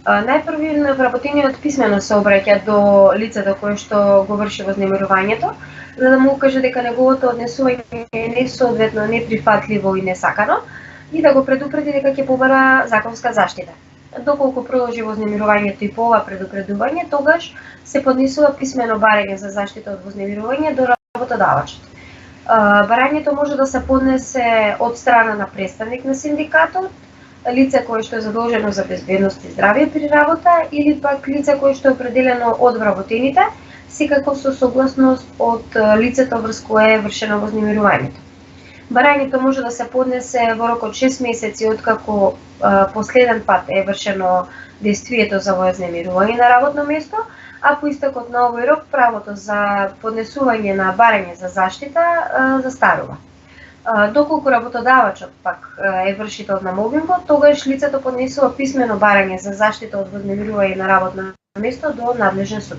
Најпрви вработениот писмено се обраќа до лицето кое што го врши вознемирувањето, за да му укаже дека неговото однесување е несоодветно, неприфатливо и несакано и да го предупреди дека ќе побара законска заштита. Доколку продолжи вознемирувањето и по ова предупредување, тогаш се поднесува писмено барање за заштита од вознемирување до работодавачот. Барањето може да се поднесе од страна на представник на синдикатот, лице кое што е задолжено за безбедност и здравје при работа или пак лице кое што е определено од вработените, секако со согласност од лицето врз кое е вршено вознемирувањето. Барањето може да се поднесе во рок од 6 месеци откако последен пат е вршено действието за вознемирување на работно место, а по истекот на овој рок правото за поднесување на барање за заштита застарува. Доколку работодавачот пак е вршител на мобингот, тогаш лицето поднесува писмено барање за заштита од вознемирување на работно место до надлежен суд.